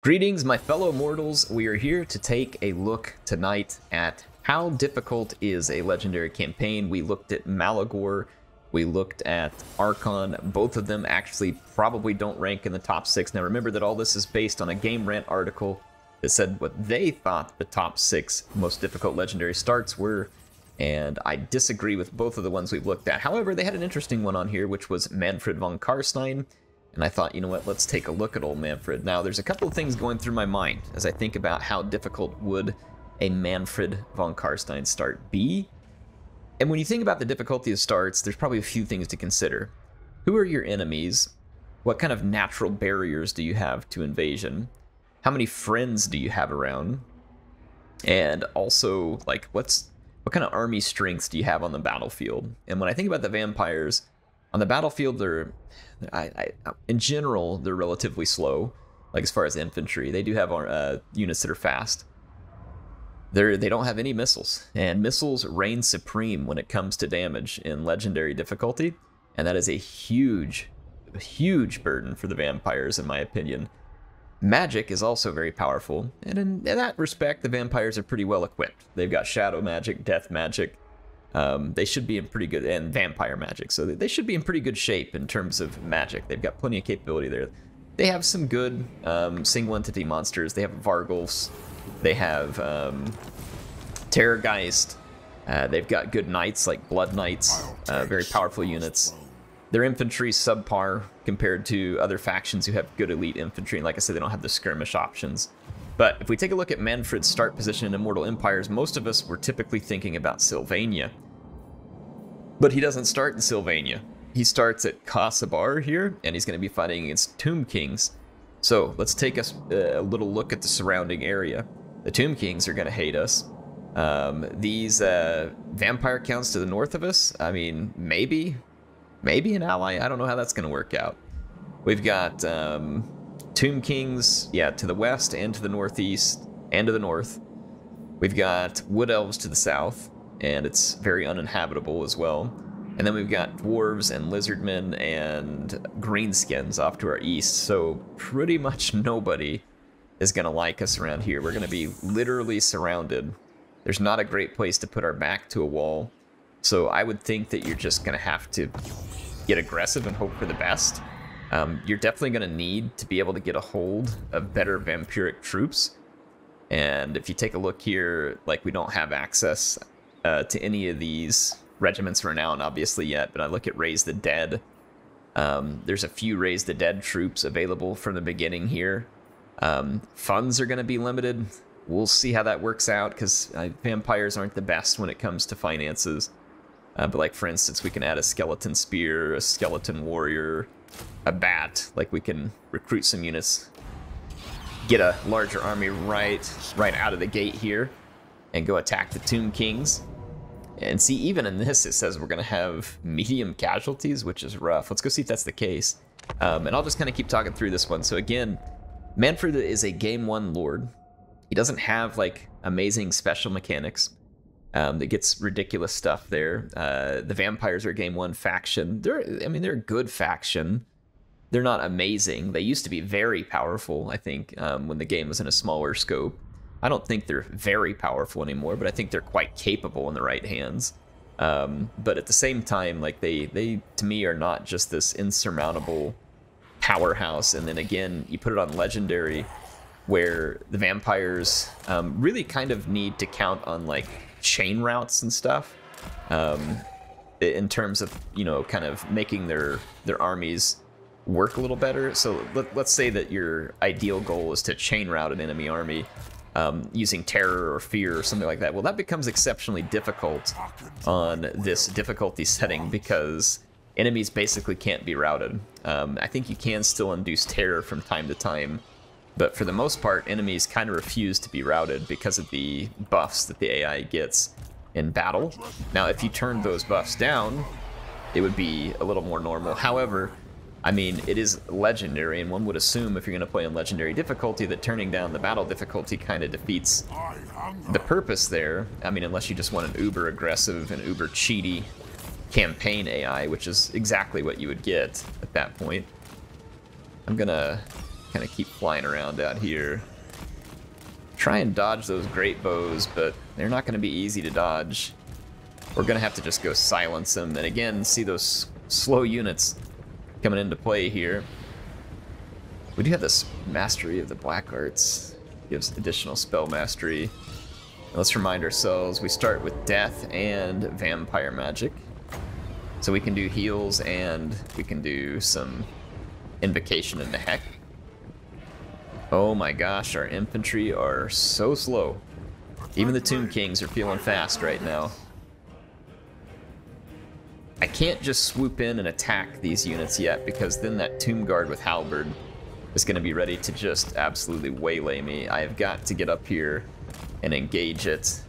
Greetings, my fellow mortals. We are here to take a look tonight at how difficult is a legendary campaign. We looked at Malagor, we looked at Archon. Both of them actually probably don't rank in the top 6. Now remember that all this is based on a Game Rant article that said what they thought the top 6 most difficult legendary starts were, and I disagree with both of the ones we've looked at. However, they had an interesting one on here, which was Mannfred von Karstein. And I thought, you know what, let's take a look at old Mannfred. Now, there's a couple of things going through my mind as I think about how difficult would a Mannfred von Karstein start be. And when you think about the difficulty of starts, there's probably a few things to consider. Who are your enemies? What kind of natural barriers do you have to invasion? How many friends do you have around? And also, like, what kind of army strengths do you have on the battlefield? And when I think about the vampires, on the battlefield, in general, they're relatively slow, like as far as infantry. They do have units that are fast. They don't have any missiles, and missiles reign supreme when it comes to damage in legendary difficulty, and that is a huge burden for the vampires, in my opinion. Magic is also very powerful, and in that respect, the vampires are pretty well equipped. They've got shadow magic, death magic. They should be in pretty good, and vampire magic, so they should be in pretty good shape in terms of magic. They've got plenty of capability there. They have some good single entity monsters. They have Vargulfs, they have Terrorgeist, they've got good knights like Blood Knights, very powerful units. Their infantry subpar compared to other factions who have good elite infantry, and like I said, they don't have the skirmish options. But if we take a look at Mannfred's start position in Immortal Empires, most of us were typically thinking about Sylvania. But he doesn't start in Sylvania. He starts at Kasabar here, and he's going to be fighting against Tomb Kings. So let's take a little look at the surrounding area. The Tomb Kings are going to hate us. These vampire counts to the north of us, I mean, maybe an ally. I don't know how that's going to work out. We've got Tomb Kings, yeah, to the west and to the northeast and to the north. We've got Wood Elves to the south, and it's very uninhabitable as well. And then we've got Dwarves and Lizardmen and Greenskins off to our east, so pretty much nobody is going to like us around here. We're going to be literally surrounded. There's not a great place to put our back to a wall, so I would think that you're just going to have to get aggressive and hope for the best. You're definitely going to need to be able to get a hold of better vampiric troops. And if you take a look here, like, we don't have access to any of these regiments renowned, obviously, yet. But I look at Raise the Dead. There's a few Raise the Dead troops available from the beginning here. Funds are going to be limited. We'll see how that works out, because vampires aren't the best when it comes to finances. But like, for instance, we can add a skeleton spear, a skeleton warrior, a bat. Like, we can recruit some units, get a larger army right out of the gate here, and go attack the Tomb Kings. And see, even in this, it says we're going to have medium casualties, which is rough. Let's go see if that's the case. And I'll just kind of keep talking through this one. So again, Mannfred is a Game 1 Lord. He doesn't have, like, amazing special mechanics. That gets ridiculous stuff there. The vampires are a Game 1 faction. They're a good faction. They're not amazing. They used to be very powerful, I think, when the game was in a smaller scope. I don't think they're very powerful anymore, but I think they're quite capable in the right hands. But at the same time, like, they to me are not just this insurmountable powerhouse. And then again, you put it on Legendary, where the vampires really kind of need to count on, like, chain routes and stuff, in terms of, you know, kind of making their armies work a little better. So let's say that your ideal goal is to chain route an enemy army using terror or fear or something like that. Well, that becomes exceptionally difficult on this difficulty setting, because enemies basically can't be routed. I think you can still induce terror from time to time, but for the most part, enemies kind of refuse to be routed because of the buffs that the AI gets in battle. Now, if you turn those buffs down, it would be a little more normal. However, I mean, it is legendary, and one would assume if you're going to play on legendary difficulty that turning down the battle difficulty kind of defeats the purpose there. I mean, unless you just want an uber aggressive and uber cheaty campaign AI, which is exactly what you would get at that point. I'm gonna kind of keep flying around out here. Try and dodge those great bows, but they're not going to be easy to dodge. We're going to have to just go silence them. And again, see those slow units coming into play here. We do have this mastery of the black arts. Gives additional spell mastery. Let's remind ourselves, we start with death and vampire magic. So we can do heals and we can do some invocation into heck. Oh my gosh, our infantry are so slow. Even the Tomb Kings are feeling fast right now. I can't just swoop in and attack these units yet, because then that Tomb Guard with Halberd is going to be ready to just absolutely waylay me. I've got to get up here and engage it.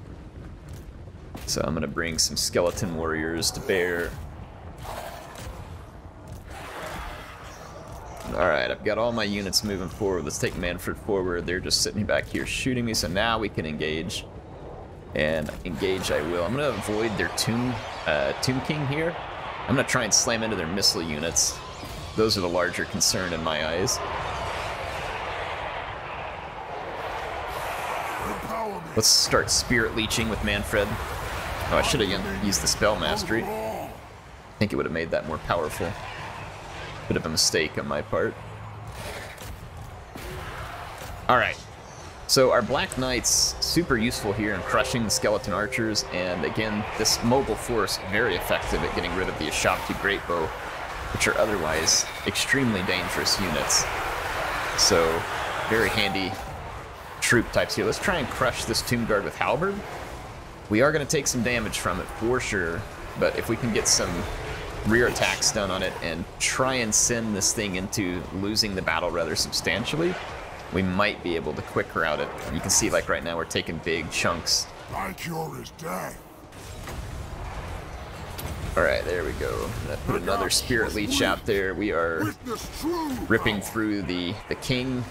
So I'm going to bring some skeleton warriors to bear. Alright, I've got all my units moving forward. Let's take Mannfred forward. They're just sitting back here shooting me, so now we can engage. And engage I will. I'm going to avoid their Tomb King here. I'm going to try and slam into their missile units. Those are the larger concern in my eyes. Let's start Spirit Leeching with Mannfred. Oh, I should have used the Spell Mastery. I think it would have made that more powerful. Bit of a mistake on my part. Alright. So our Black Knights, super useful here in crushing the Skeleton Archers, and again, this mobile force, very effective at getting rid of the Ashabtu Greatbow, which are otherwise extremely dangerous units. So, very handy troop types here. Let's try and crush this Tomb Guard with Halberd. We are going to take some damage from it for sure, but if we can get some rear attacks done on it and try and send this thing into losing the battle rather substantially, we might be able to quick route it. You can see, like right now, we're taking big chunks. My cure is death. Alright, there we go. Put another Spirit Leech out there. We are ripping through the King.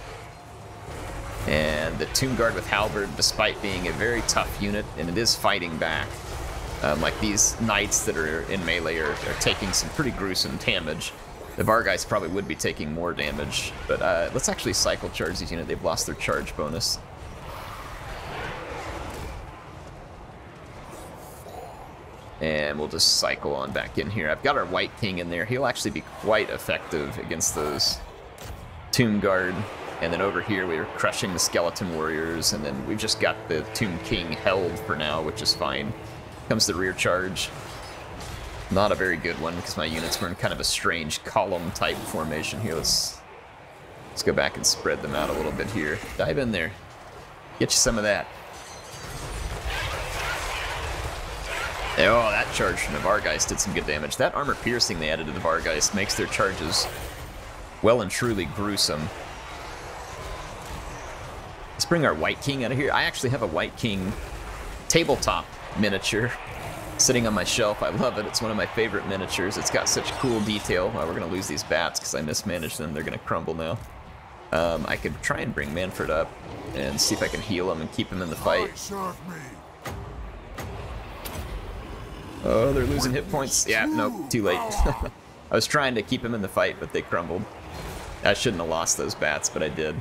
And the Tomb Guard with Halberd, despite being a very tough unit, and it is fighting back. Like these knights that are in melee are taking some pretty gruesome damage. The Vargeist probably would be taking more damage, but let's actually cycle charge these units. They've lost their charge bonus. And we'll just cycle on back in here. I've got our White King in there. He'll actually be quite effective against those Tomb Guard. And then over here we're crushing the Skeleton Warriors, and then we've just got the Tomb King held for now, which is fine. Comes the rear charge. Not a very good one, because my units were in kind of a strange column-type formation here. Let's go back and spread them out a little bit here. Dive in there. Get you some of that. Oh, that charge from the Vargeist did some good damage. That armor piercing they added to the Vargeist makes their charges well and truly gruesome. Let's bring our White King out of here. I actually have a White King tabletop miniature sitting on my shelf. I love it. It's one of my favorite miniatures. It's got such cool detail. Well, we're going to lose these bats because I mismanaged them. They're going to crumble now. I could try and bring Mannfred up and see if I can heal him and keep him in the fight. Oh, they're losing hit points. Yeah, nope, too late. I was trying to keep him in the fight, but they crumbled. I shouldn't have lost those bats, but I did.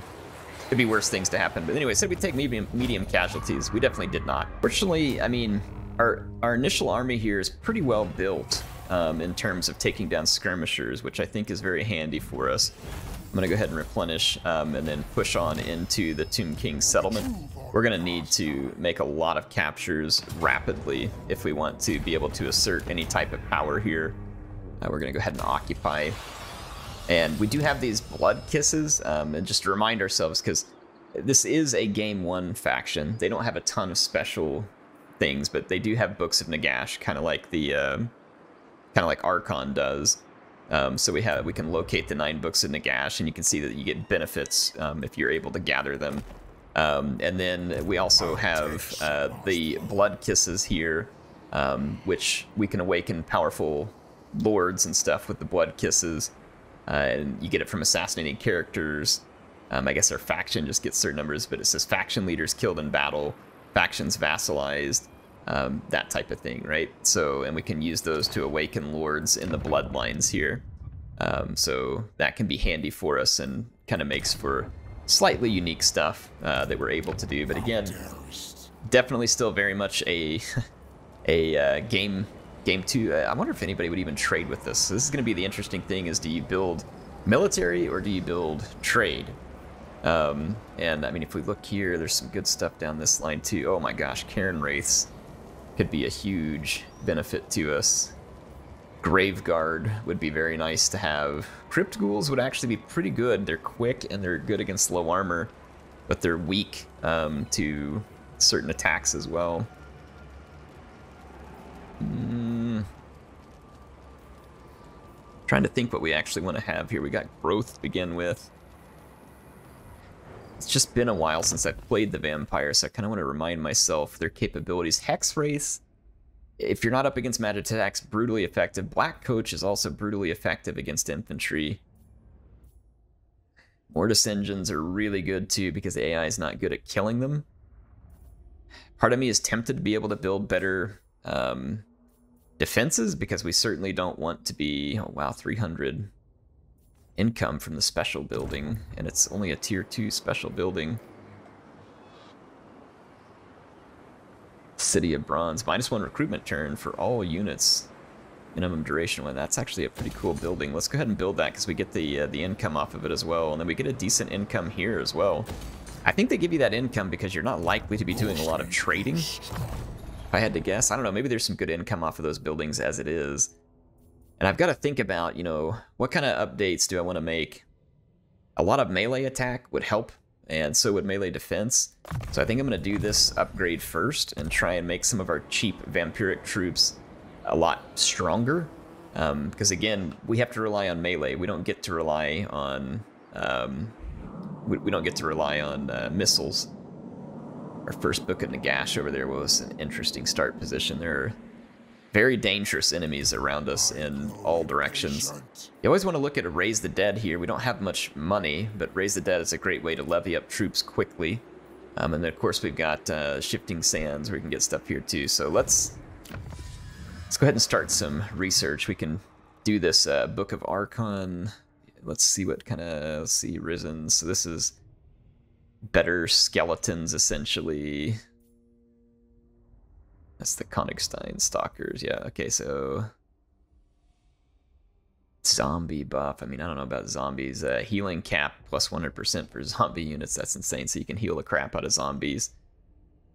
Could be worse things to happen. But anyway, said we'd take medium casualties. We definitely did not. Fortunately, I mean, our initial army here is pretty well built in terms of taking down skirmishers, which I think is very handy for us. I'm going to go ahead and replenish and then push on into the Tomb King settlement. We're going to need to make a lot of captures rapidly if we want to be able to assert any type of power here. We're going to go ahead and occupy. And we do have these blood kisses, and just to remind ourselves, because this is a Game 1 faction. They don't have a ton of special things, but they do have Books of Nagash, kind of like Archon does. So we can locate the 9 Books of Nagash, and you can see that you get benefits if you're able to gather them. And then we also have the blood kisses here, which we can awaken powerful lords and stuff with the blood kisses. And you get it from assassinating characters. I guess our faction just gets certain numbers, but it says faction leaders killed in battle, factions vassalized, that type of thing, right? So, and we can use those to awaken lords in the bloodlines here. So that can be handy for us, and kind of makes for slightly unique stuff that we're able to do. But again, definitely still very much a game 2. I wonder if anybody would even trade with this. So this is going to be the interesting thing: is do you build military or do you build trade? And I mean, if we look here, there's some good stuff down this line too. Oh my gosh, Cairn Wraiths could be a huge benefit to us. Graveguard would be very nice to have. Crypt Ghouls would actually be pretty good. They're quick and they're good against low armor, but they're weak to certain attacks as well. Trying to think what we actually want to have here. We got growth to begin with. It's just been a while since I've played the vampires, so I kind of want to remind myself their capabilities. Hex Wraith, if you're not up against magic attacks, brutally effective. Black Coach is also brutally effective against infantry. Mortis Engines are really good too because the AI is not good at killing them. Part of me is tempted to be able to build better defenses because we certainly don't want to be, oh wow, 300 income from the special building, and it's only a tier 2 special building. City of Bronze, -1 recruitment turn for all units. Minimum duration one. That's actually a pretty cool building. Let's go ahead and build that because we get the income off of it as well, and then we get a decent income here as well. I think they give you that income because you're not likely to be doing a lot of trading. If I had to guess, I don't know, maybe there's some good income off of those buildings as it is. And I've got to think about, you know, what kind of updates do I want to make? A lot of melee attack would help, and so would melee defense. So I think I'm going to do this upgrade first and try and make some of our cheap vampiric troops a lot stronger. Because again, we have to rely on melee. We don't get to rely on we don't get to rely on missiles. Our first book of Nagash over there was an interesting start position. There are very dangerous enemies around us in all directions. You always want to look at a Raise the Dead here. We don't have much money, but Raise the Dead is a great way to levy up troops quickly. And then of course we've got Shifting Sands where we can get stuff here too. So let's go ahead and start some research. We can do this Book of Archon. Let's see what kind of, let's see, Risen. So this is better skeletons essentially. That's the Konigstein Stalkers, yeah, okay, so... Zombie buff, I mean, I don't know about zombies. Healing cap plus 100% for zombie units, that's insane, so you can heal the crap out of zombies.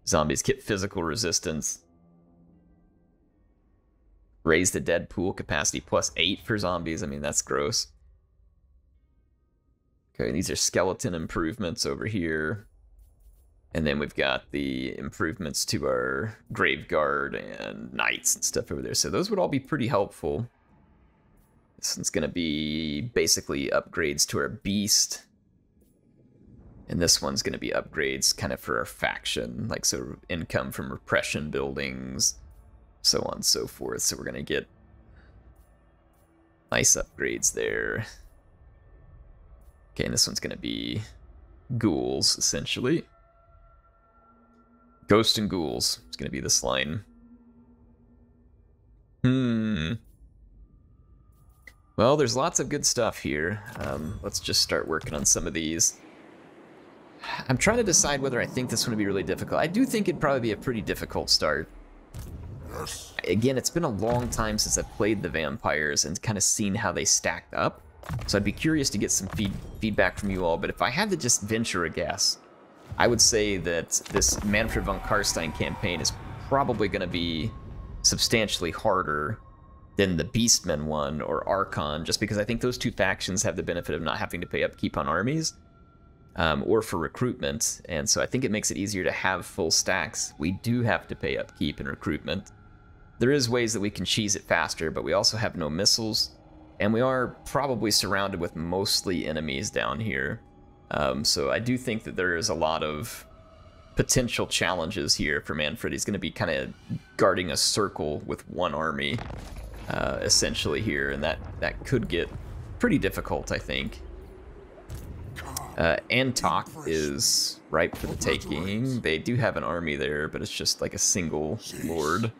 Zombies get physical resistance. Raise the dead pool capacity plus 8 for zombies, I mean, that's gross. Okay, these are skeleton improvements over here. And then we've got the improvements to our Graveguard and Knights and stuff over there. So those would all be pretty helpful. This one's going to be basically upgrades to our Beast. And this one's going to be upgrades kind of for our faction. Like, so income from repression buildings, so on and so forth. So we're going to get nice upgrades there. Okay, and this one's going to be ghouls, essentially. Ghost and ghouls. It's going to be this line. Well, there's lots of good stuff here. Let's just start working on some of these. I'm trying to decide whether I think this one would be really difficult. I do think it'd probably be a pretty difficult start. Yes. Again, it's been a long time since I've played the vampires and kind of seen how they stacked up. So I'd be curious to get some feedback from you all, but if I had to just venture a guess, I would say that this Mannfred von Karstein campaign is probably going to be substantially harder than the Beastmen one or Archon, just because I think those two factions have the benefit of not having to pay upkeep on armies or for recruitment, and so I think it makes it easier to have full stacks. We do have to pay upkeep and recruitment. There is ways that we can cheese it faster, but we also have no missiles, and we are probably surrounded with mostly enemies down here. So I do think that there is a lot of potential challenges here for Mannfred. He's going to be kind of guarding a circle with one army, essentially here, and that could get pretty difficult, I think. Antok is ripe for the taking. They do have an army there, but it's just like a single lord.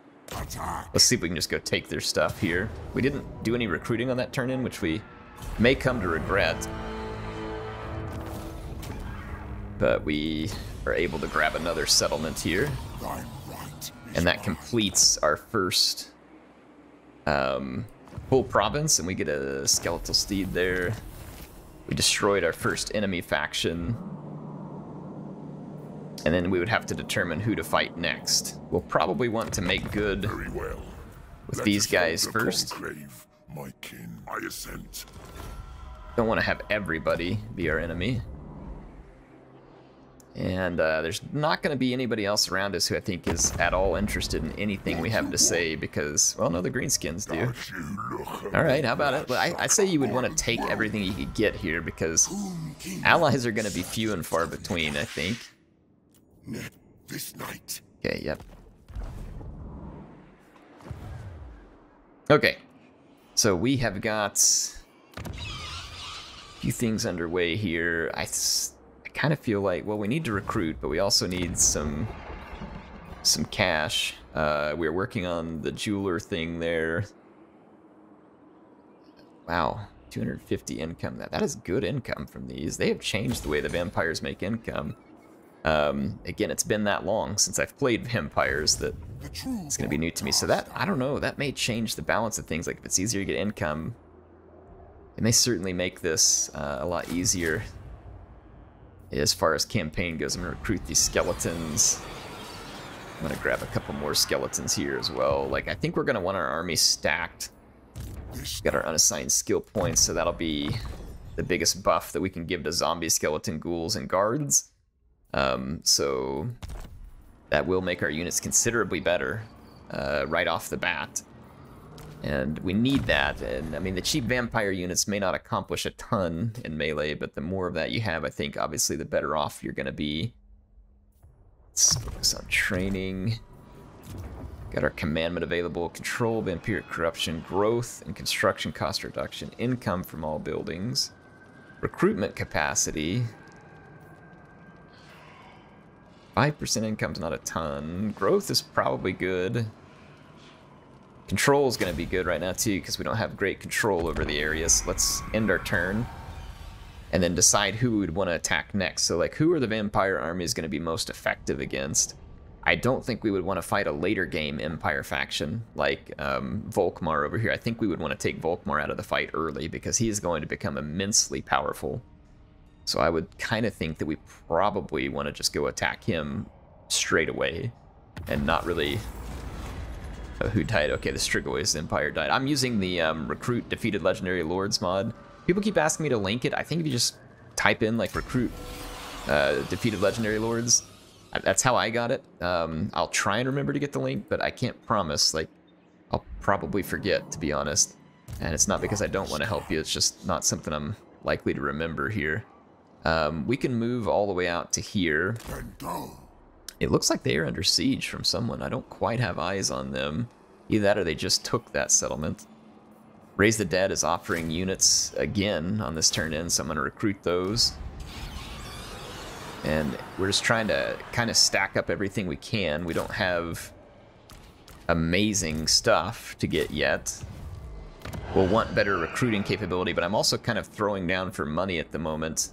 Let's see if we can just go take their stuff here. We didn't do any recruiting on that turn-in, which we may come to regret. but we are able to grab another settlement here. And that completes our first full province, and we get a skeletal steed there. We destroyed our first enemy faction. And then we would have to determine who to fight next. We'll probably want to make good with these guys first. My kin, I assent. Don't want to have everybody be our enemy. And there's not going to be anybody else around us who I think is at all interested in anything we have to say because, well, no, the greenskins do. Alright, how about it? Well, I say you would want to take everything you could get here because allies are going to be few and far between, I think. This night. Okay, yep. Okay, so we have got a few things underway here. I kind of feel like, well, we need to recruit, but we also need some cash. We're working on the jeweler thing there. Wow, 250 income. That is good income from these. They have changed the way the vampires make income. Again, it's been that long since I've played vampires that it's going to be new to me. So that, I don't know, that may change the balance of things. Like if it's easier to get income, it may certainly make this a lot easier as far as campaign goes. I'm going to recruit these skeletons. I'm going to grab a couple more skeletons here as well. Like, I think we're going to want our army stacked. Got our unassigned skill points, so that'll be the biggest buff that we can give to zombie, skeleton, ghouls, and guards. So that will make our units considerably better right off the bat. And we need that. And I mean, the cheap vampire units may not accomplish a ton in melee, but the more of that you have, I think, obviously, the better off you're going to be. Let's focus on training. Got our commandment available. Control, vampiric corruption, growth, and construction cost reduction. Income from all buildings. Recruitment capacity. 5% income's not a ton. Growth is probably good. Control is going to be good right now, too, because we don't have great control over the areas. Let's end our turn and then decide who we would want to attack next. So, like, who are the vampire armies going to be most effective against? I don't think we would want to fight a later game Empire faction like Volkmar over here. I think we would want to take Volkmar out of the fight early because he is going to become immensely powerful. So I would kind of think that we probably want to just go attack him straight away and not really... who died? Okay, the Strigoi Empire died. I'm using the recruit defeated legendary lords mod. People keep asking me to link it. I think if you just type in like recruit defeated legendary lords, that's how I got it. I'll try and remember to get the link, but I can't promise. Like, I'll probably forget, to be honest. And it's not because I don't want to help you. It's just not something I'm likely to remember here. We can move all the way out to here. It looks like they are under siege from someone. I don't quite have eyes on them. Either that or they just took that settlement. Raise the Dead is offering units again on this turn in, so I'm going to recruit those. And we're just trying to kind of stack up everything we can. We don't have amazing stuff to get yet. We'll want better recruiting capability, but I'm also kind of throwing down for money at the moment.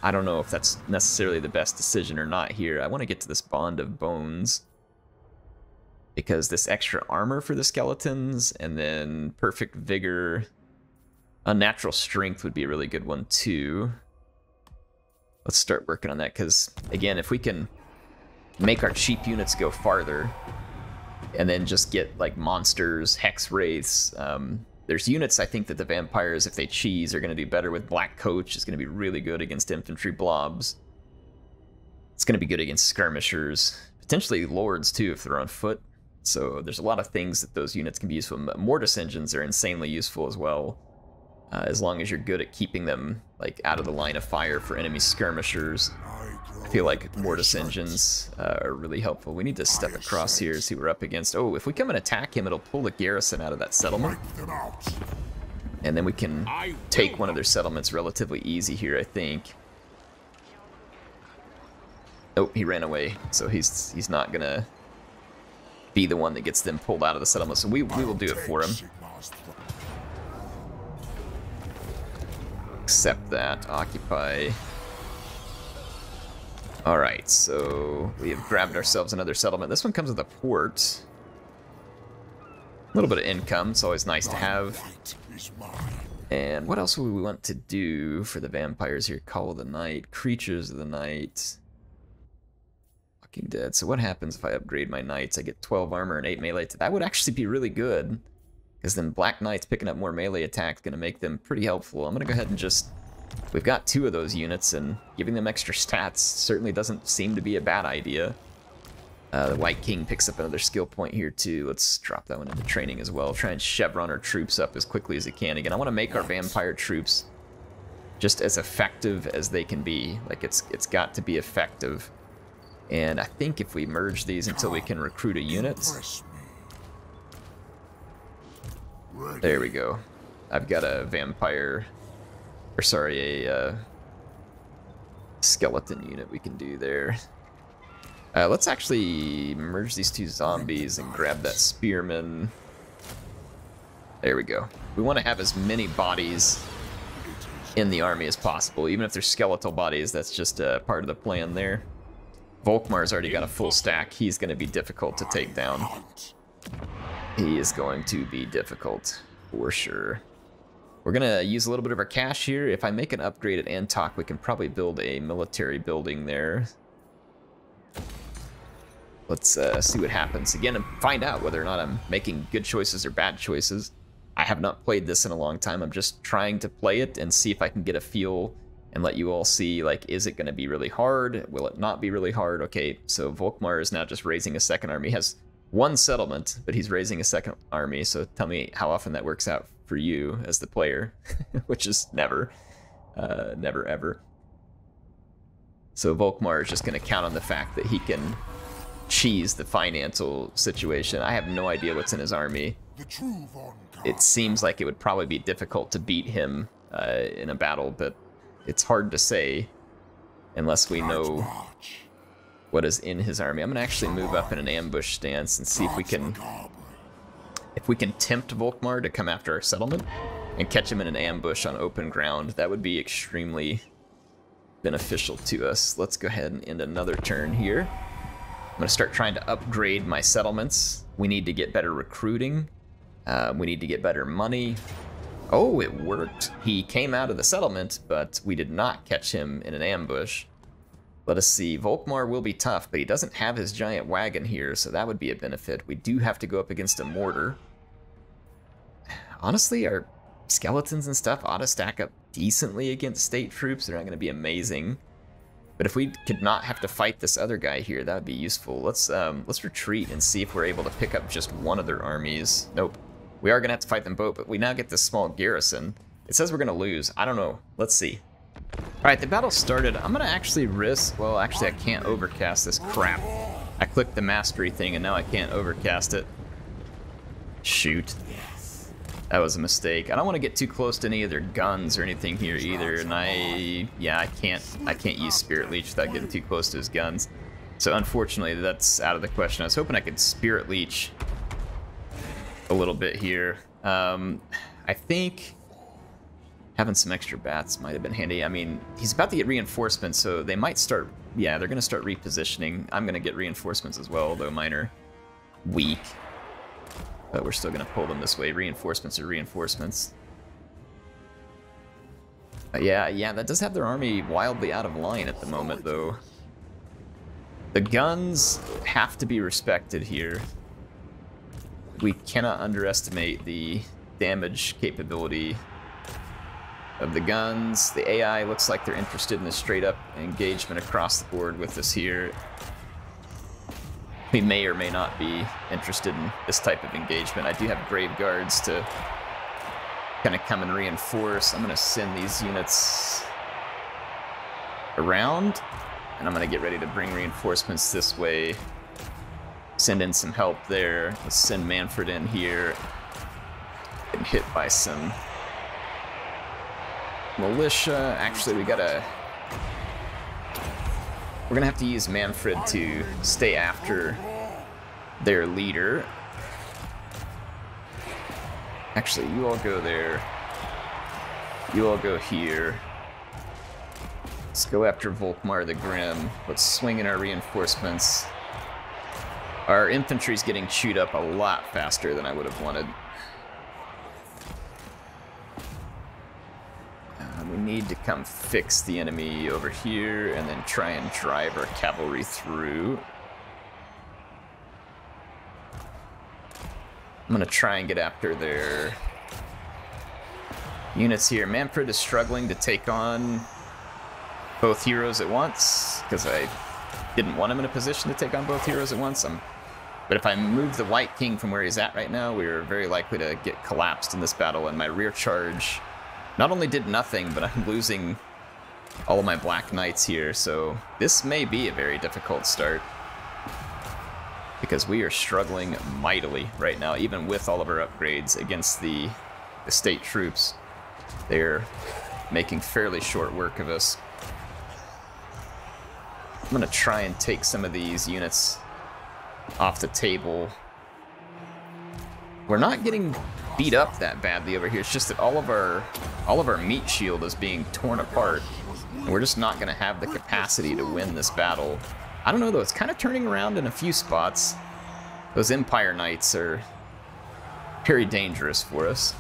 I don't know if that's necessarily the best decision or not here. I want to get to this Bond of Bones because this extra armor for the skeletons and then perfect vigor, unnatural strength would be a really good one too. Let's start working on that because, again, if we can make our cheap units go farther and then just get like monsters, hex wraiths, there's units I think that the vampires, if they cheese, are going to do better with. Black Coach is going to be really good against infantry blobs. It's going to be good against skirmishers. Potentially lords, too, if they're on foot. So there's a lot of things that those units can be useful. Mortis engines are insanely useful as well. As long as you're good at keeping them like out of the line of fire for enemy skirmishers. I feel like Mortis engines are really helpful. We need to step across here, see what we're up against. Oh, if we come and attack him, it'll pull the garrison out of that settlement. And then we can take one of their settlements relatively easy here, I think. Oh, he ran away, so he's not gonna be the one that gets them pulled out of the settlement. So we will do it for him. Accept that. Occupy. Alright, so we have grabbed ourselves another settlement. This one comes with a port. A little bit of income, it's always nice to have. And what else would we want to do for the vampires here? Call of the Night, Creatures of the Night, Walking Dead. So what happens if I upgrade my knights? I get 12 armor and 8 melee. That would actually be really good, because then Black Knights picking up more melee attacks going to make them pretty helpful. I'm going to go ahead and just... We've got 2 of those units, and giving them extra stats certainly doesn't seem to be a bad idea. The White King picks up another skill point here too. Let's drop that one into training as well. Try and chevron our troops up as quickly as it can. Again, I want to make our vampire troops just as effective as they can be. Like, it's got to be effective. And I think if we merge these until we can recruit a unit... There we go. I've got a vampire... Or sorry, a skeleton unit we can do there. Let's actually merge these 2 zombies and grab that spearman. There we go. We want to have as many bodies in the army as possible. Even if they're skeletal bodies, that's just part of the plan there. Volkmar's already got a full stack. He's going to be difficult to take down. He is going to be difficult, for sure. We're going to use a little bit of our cash here. If I make an upgrade at Antok, we can probably build a military building there. Let's see what happens again and find out whether or not I'm making good choices or bad choices. I have not played this in a long time. I'm just trying to play it and see if I can get a feel and let you all see, like, is it going to be really hard? Will it not be really hard? Okay, so Volkmar is now just raising a second army. He has 1 settlement, but he's raising a second army. So tell me how often that works out for you as the player, which is never, never ever. So Volkmar is just going to count on the fact that he can cheese the financial situation. I have no idea what's in his army. It seems like it would probably be difficult to beat him in a battle, but it's hard to say unless we know what is in his army. I'm gonna actually move up in an ambush stance and see if we can tempt Volkmar to come after our settlement and catch him in an ambush on open ground. That would be extremely beneficial to us. Let's go ahead and end another turn here. I'm gonna start trying to upgrade my settlements. We need to get better recruiting. We need to get better money. Oh, it worked. He came out of the settlement, but we did not catch him in an ambush. Let us see. Volkmar will be tough, but he doesn't have his giant wagon here, so that would be a benefit. We do have to go up against a mortar. Honestly, our skeletons and stuff ought to stack up decently against state troops. They're not going to be amazing. But if we could not have to fight this other guy here, that would be useful. Let's retreat and see if we're able to pick up just one of their armies. Nope. We are going to have to fight them both, but we now get this small garrison. It says we're going to lose. I don't know. Let's see. Alright, the battle started. I'm going to actually risk... Well, actually, I can't overcast this crap. I clicked the mastery thing, and now I can't overcast it. Shoot. That was a mistake. I don't want to get too close to any of their guns or anything here either, and I can't use Spirit Leech without getting too close to his guns. So unfortunately, that's out of the question. I was hoping I could Spirit Leech a little bit here. I think having some extra bats might have been handy. I mean, he's about to get reinforcements, so they might start... Yeah, they're going to start repositioning. I'm going to get reinforcements as well, though mine are weak. But we're still going to pull them this way. Reinforcements are reinforcements. Yeah, that does have their army wildly out of line at the moment, though. The guns have to be respected here. We cannot underestimate the damage capability of the guns. The AI looks like they're interested in a straight-up engagement across the board with us here. We may or may not be interested in this type of engagement. I do have grave guards to kind of come and reinforce. I'm going to send these units around, and I'm going to get ready to bring reinforcements this way. Send in some help there. Let's send Mannfred in here. Getting hit by some militia. Actually, we're gonna have to use Mannfred to stay after their leader. Actually, you all go there. You all go here. Let's go after Volkmar the Grim. Let's swing in our reinforcements. Our infantry's getting chewed up a lot faster than I would have wanted. We need to come fix the enemy over here and then try and drive our cavalry through. I'm gonna try and get after their units here. Mannfred is struggling to take on both heroes at once because I didn't want him in a position to take on both heroes at once. But if I move the White King from where he's at right now, we're very likely to get collapsed in this battle, and my rear charge not only did nothing, but I'm losing all of my Black Knights here, so this may be a very difficult start. Because we are struggling mightily right now, even with all of our upgrades against the state troops. They're making fairly short work of us. I'm gonna try and take some of these units off the table. We're not getting beat up that badly over here. It's just that all of our meat shield is being torn apart, and we're just not gonna have the capacity to win this battle. I don't know though, it's kind of turning around in a few spots. Those Empire Knights are very dangerous for us.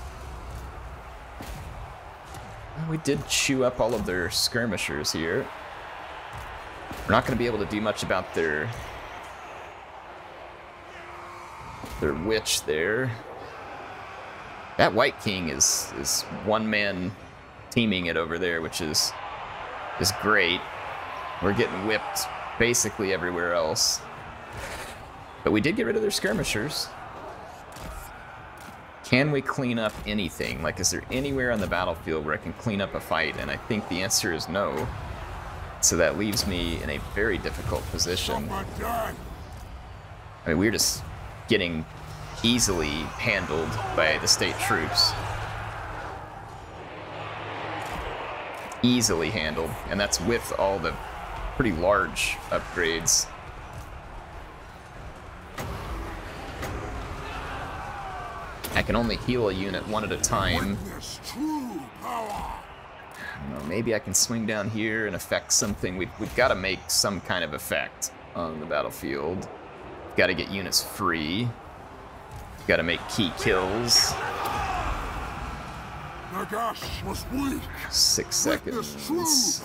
We did chew up all of their skirmishers here. We're not gonna be able to do much about their witch there. That White King is one man teaming it over there, which is great. We're getting whipped basically everywhere else. But we did get rid of their skirmishers. Can we clean up anything? Like, is there anywhere on the battlefield where I can clean up a fight? And I think the answer is no. So that leaves me in a very difficult position. I mean, we're just getting easily handled by the state troops. Easily handled, and that's with all the pretty large upgrades. I can only heal a unit one at a time. I don't know, maybe I can swing down here and affect something. We've got to make some kind of effect on the battlefield. We've got to get units free. Got to make key kills. 6 seconds.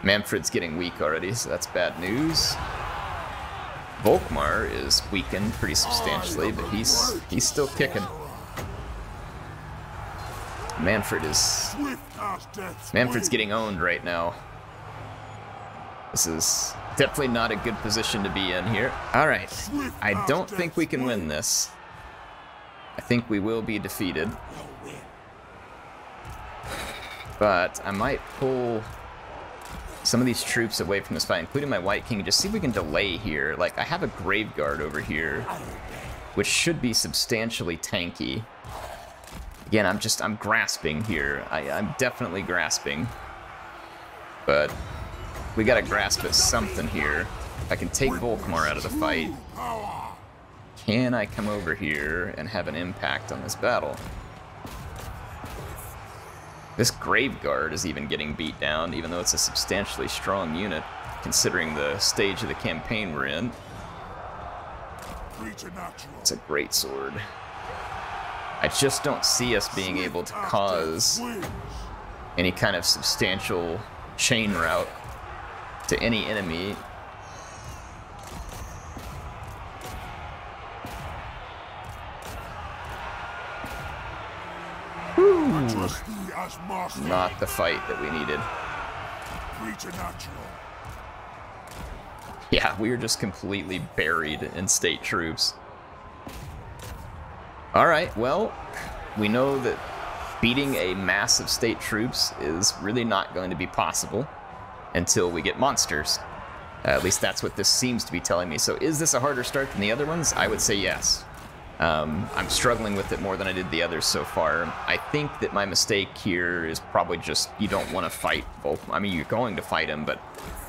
Mannfred's getting weak already, so that's bad news. Volkmar is weakened pretty substantially, but he's still kicking. Mannfred's getting owned right now. This is definitely not a good position to be in here. All right, I don't think we can win this. I think we will be defeated. But I might pull some of these troops away from this fight, including my White King, and just see if we can delay here. Like, I have a Grave Guard over here, which should be substantially tanky. Again, I'm grasping here. I'm definitely grasping. But we gotta grasp at something here. If I can take Volkmar out of the fight, can I come over here and have an impact on this battle? This Grave Guard is even getting beat down, even though it's a substantially strong unit, considering the stage of the campaign we're in. It's a great sword. I just don't see us being able to cause any kind of substantial chain route to any enemy. Not the fight that we needed. Yeah, we were just completely buried in state troops. Alright, well, we know that beating a mass of state troops is really not going to be possible until we get monsters. At least that's what this seems to be telling me. So is this a harder start than the other ones? I would say yes. I'm struggling with it more than I did the others so far. I think that my mistake here is probably just you don't want to fight both. I mean, you're going to fight him, but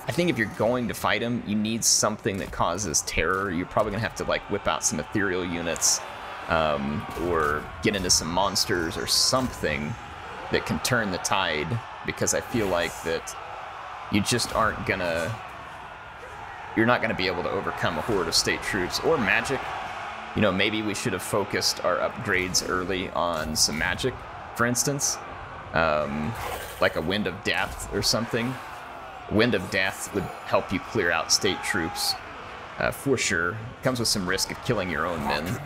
I think if you're going to fight him, you need something that causes terror. You're probably going to have to, like, whip out some ethereal units or get into some monsters or something that can turn the tide, because I feel like that you just aren't gonna... You're not gonna be able to overcome a horde of state troops or magic. You know, maybe we should have focused our upgrades early on some magic, for instance. Like a Wind of Death or something. Wind of Death would help you clear out state troops, for sure. It comes with some risk of killing your own men.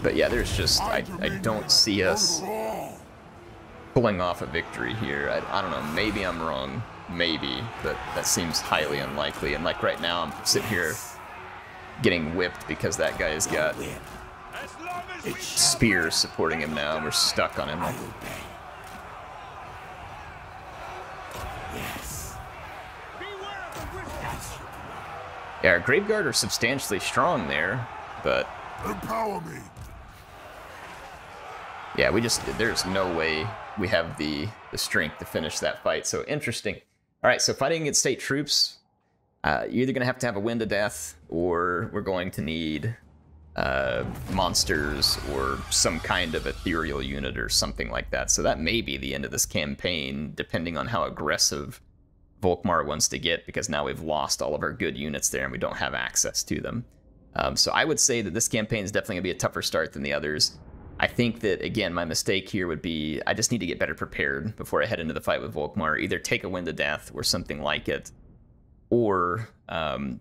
But yeah, there's just, I don't see us pulling off a victory here. I don't know, maybe I'm wrong, maybe, but that seems highly unlikely. And like right now, I'm sitting here getting whipped because that guy's got spears supporting him now, and we're stuck on him. Yeah, our Graveguard are substantially strong there, but... Empower me. Yeah, there's no way we have the strength to finish that fight, so interesting. Alright, so fighting against state troops, you're either going to have a Wind of Death, or we're going to need monsters, or some kind of ethereal unit, or something like that. So that may be the end of this campaign, depending on how aggressive Volkmar wants to get, because now we've lost all of our good units there, and we don't have access to them. So I would say that this campaign is definitely going to be a tougher start than the others. I think that, again, my mistake here would be, I just need to get better prepared before I head into the fight with Volkmar. Either take a Wind of Death or something like it, or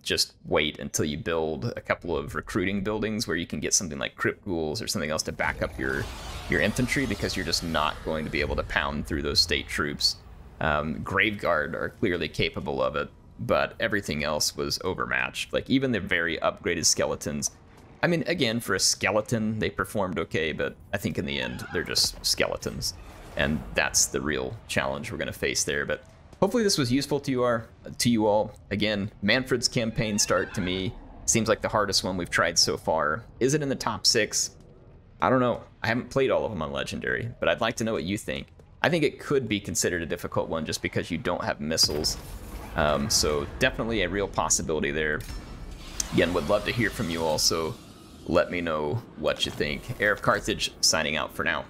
just wait until you build a couple of recruiting buildings where you can get something like Crypt Ghouls or something else to back up your infantry, because you're just not going to be able to pound through those state troops. Graveguard are clearly capable of it, but everything else was overmatched. Like, even the very upgraded skeletons, I mean, again, for a skeleton, they performed okay, but I think in the end, they're just skeletons. And that's the real challenge we're going to face there. But hopefully this was useful to you all. Again, Mannfred's campaign start, to me, seems like the hardest one we've tried so far. Is it in the top 6? I don't know. I haven't played all of them on Legendary, but I'd like to know what you think. I think it could be considered a difficult one just because you don't have missiles. So definitely a real possibility there. Again, would love to hear from you all, so let me know what you think. HeirofCarthage signing out for now.